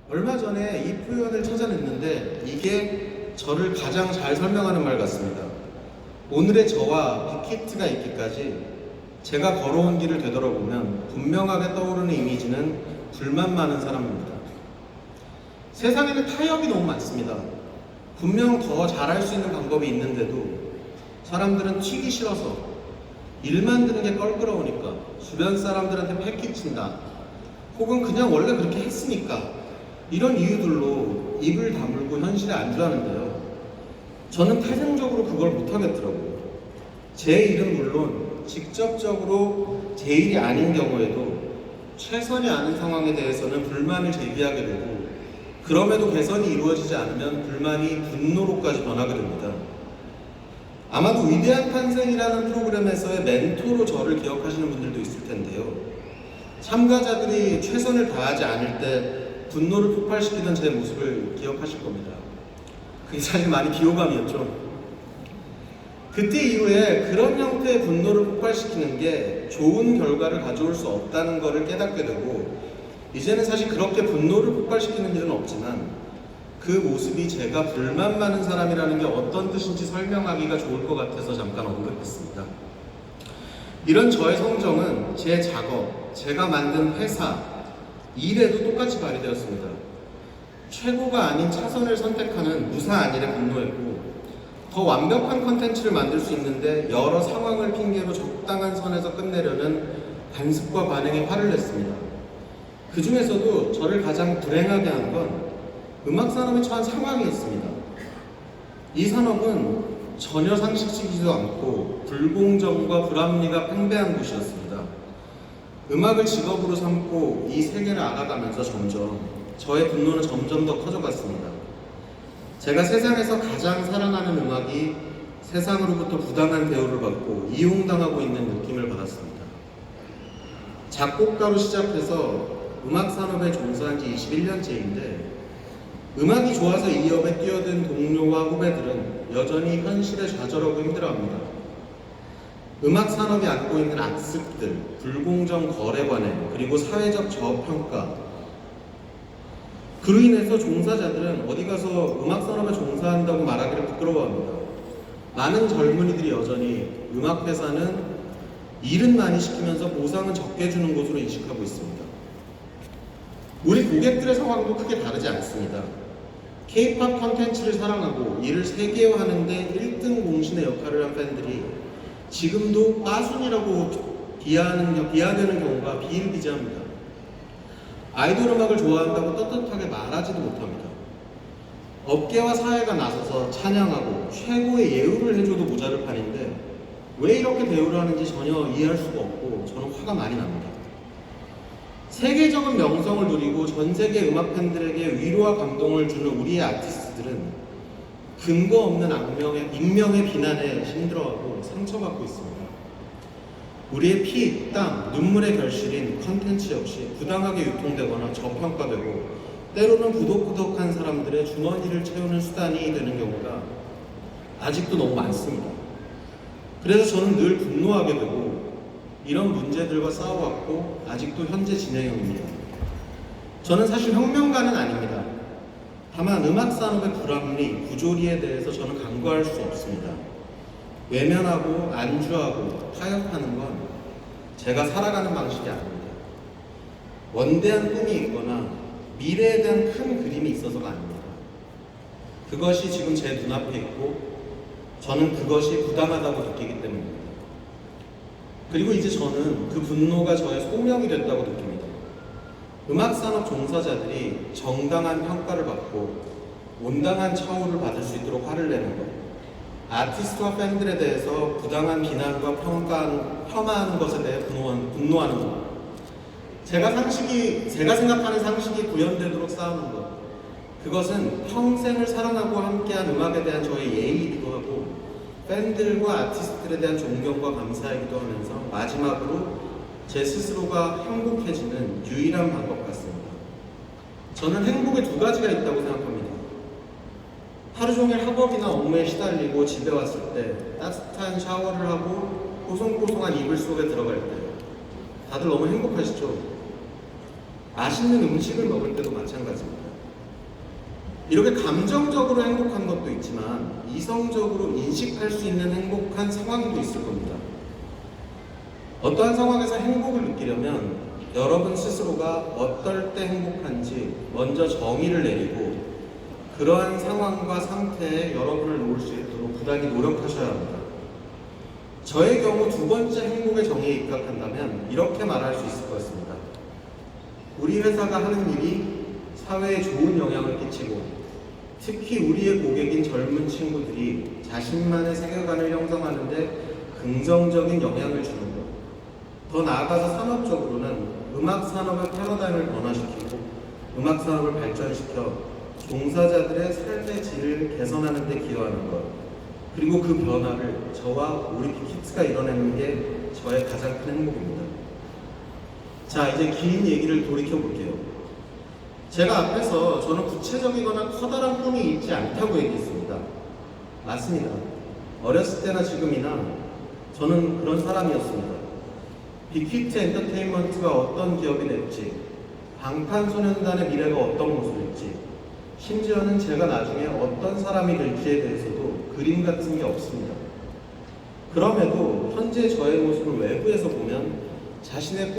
얼마 전에 이 표현을 찾아냈는데 이게 저를 가장 잘 설명하는 말 같습니다. 오늘의 저와 빅히트가 있기까지 제가 걸어온 길을 되돌아보면 분명하게 떠오르는 이미지는 불만 많은 사람입니다. 세상에는 타협이 너무 많습니다. 분명 더 잘할 수 있는 방법이 있는데도 사람들은 튀기 싫어서 일 만드는 게 껄끄러우니까 주변 사람들한테 패기친다, 혹은 그냥 원래 그렇게 했으니까, 이런 이유들로 입을 다물고 현실에 안주하는데요. 저는 태생적으로 그걸 못하겠더라고요. 제 일은 물론 직접적으로 제 일이 아닌 경우에도 최선이 아닌 상황에 대해서는 불만을 제기하게 되고, 그럼에도 개선이 이루어지지 않으면 불만이 분노로까지 변하게 됩니다. 아마도 위대한 탄생이라는 프로그램에서의 멘토로 저를 기억하시는 분들도 있을 텐데요. 참가자들이 최선을 다하지 않을 때 분노를 폭발시키던 제 모습을 기억하실 겁니다. 그게 사실 많이 비호감이었죠. 그때 이후에 그런 형태의 분노를 폭발시키는 게 좋은 결과를 가져올 수 없다는 것을 깨닫게 되고, 이제는 사실 그렇게 분노를 폭발시키는 일은 없지만 그 모습이 제가 불만 많은 사람이라는 게 어떤 뜻인지 설명하기가 좋을 것 같아서 잠깐 언급했습니다. 이런 저의 성정은 제 작업, 제가 만든 회사, 일에도 똑같이 발휘되었습니다. 최고가 아닌 차선을 선택하는 무사한 일에 분노했고, 더 완벽한 컨텐츠를 만들 수 있는데 여러 상황을 핑계로 적당한 선에서 끝내려는 관습과 반응에 화를 냈습니다. 그 중에서도 저를 가장 불행하게 한 건 음악 산업에 처한 상황이었습니다. 이 산업은 전혀 상식적이지도 않고 불공정과 불합리가 팽배한 곳이었습니다. 음악을 직업으로 삼고 이 세계를 알아가면서 점점 저의 분노는 점점 더 커져갔습니다. 제가 세상에서 가장 사랑하는 음악이 세상으로부터 부당한 대우를 받고 이용당하고 있는 느낌을 받았습니다. 작곡가로 시작해서 음악 산업에 종사한 지 21년째인데 음악이 좋아서 이 업에 뛰어든 동료와 후배들은 여전히 현실에 좌절하고 힘들어합니다. 음악 산업이 안고 있는 악습들, 불공정 거래 관행, 그리고 사회적 저평가, 그로 인해서 종사자들은 어디 가서 음악 산업에 종사한다고 말하기를 부끄러워합니다. 많은 젊은이들이 여전히 음악 회사는 일은 많이 시키면서 보상은 적게 주는 곳으로 인식하고 있습니다. 우리 고객들의 상황도 크게 다르지 않습니다. K-POP 컨텐츠를 사랑하고 이를 세계화하는 데 1등 공신의 역할을 한 팬들이 지금도 빠순이라고 비하되는 경우가 비일비재합니다. 아이돌 음악을 좋아한다고 떳떳하게 말하지도 못합니다. 업계와 사회가 나서서 찬양하고 최고의 예우를 해줘도 모자랄 판인데 왜 이렇게 대우를 하는지 전혀 이해할 수가 없고 저는 화가 많이 납니다. 세계적인 명성을 누리고 전 세계 음악 팬들에게 위로와 감동을 주는 우리의 아티스트들은 근거 없는 익명의 비난에 힘들어하고 상처받고 있습니다. 우리의 피, 땀, 눈물의 결실인 컨텐츠 역시 부당하게 유통되거나 저평가되고 때로는 부덕부덕한 사람들의 주머니를 채우는 수단이 되는 경우가 아직도 너무 많습니다. 그래서 저는 늘 분노하게 되고 이런 문제들과 싸워왔고 아직도 현재 진행형입니다. 저는 사실 혁명가는 아닙니다. 다만 음악산업의 불합리, 부조리에 대해서 저는 간과할 수 없습니다. 외면하고 안주하고 타협하는 건 제가 살아가는 방식이 아닙니다. 원대한 꿈이 있거나 미래에 대한 큰 그림이 있어서가 아닙니다. 그것이 지금 제 눈앞에 있고 저는 그것이 부당하다고 느끼기 때문입니다. 그리고 이제 저는 그 분노가 저의 소명이 됐다고 느낍니다. 음악산업 종사자들이 정당한 평가를 받고 온당한 처우를 받을 수 있도록 화를 내는 것, 아티스트와 팬들에 대해서 부당한 비난과 폄하하는 것에 대해 분노하는 것, 제가 생각하는 상식이 구현되도록 싸우는 것, 그것은 평생을 사랑하고 함께한 음악에 대한 저의 예의이기도 하고 팬들과 아티스트들에 대한 존경과 감사이기도 하면서 마지막으로 제 스스로가 행복해지는 유일한 방법 같습니다. 저는 행복에 두 가지가 있다고 생각합니다. 하루 종일 학업이나 업무에 시달리고 집에 왔을 때 따뜻한 샤워를 하고 뽀송뽀송한 이불 속에 들어갈 때 다들 너무 행복하시죠? 맛있는 음식을 먹을 때도 마찬가지입니다. 이렇게 감정적으로 행복한 것도 있지만 이성적으로 인식할 수 있는 행복한 상황도 있을 겁니다. 어떠한 상황에서 행복을 느끼려면 여러분 스스로가 어떨 때 행복한지 먼저 정의를 내리고 그러한 상황과 상태에 여러분을 놓을 수 있도록 부단히 노력하셔야 합니다. 저의 경우 두 번째 행복의 정의에 입각한다면 이렇게 말할 수 있을 것 같습니다. 우리 회사가 하는 일이 사회에 좋은 영향을 끼치고 특히 우리의 고객인 젊은 친구들이 자신만의 세계관을 형성하는 데 긍정적인 영향을 주는 것. 더 나아가서 산업적으로는 음악 산업의 패러다임을 변화시키고 음악 산업을 발전시켜 종사자들의 삶의 질을 개선하는 데 기여하는 것. 그리고 그 변화를 저와 우리 빅히트가 이뤄내는 게 저의 가장 큰 행복입니다. 자, 이제 긴 얘기를 돌이켜 볼게요. 제가 앞에서 저는 구체적이거나 커다란 꿈이 있지 않다고 얘기했습니다. 맞습니다. 어렸을 때나 지금이나 저는 그런 사람이었습니다. 빅히트 엔터테인먼트가 어떤 기업이 될지, 방탄소년단의 미래가 어떤 모습일지, 심지어는 제가 나중에 어떤 사람이 될지에 대해서도 그림 같은 게 없습니다. 그럼에도 현재 저의 모습을 외부에서 보면 자신의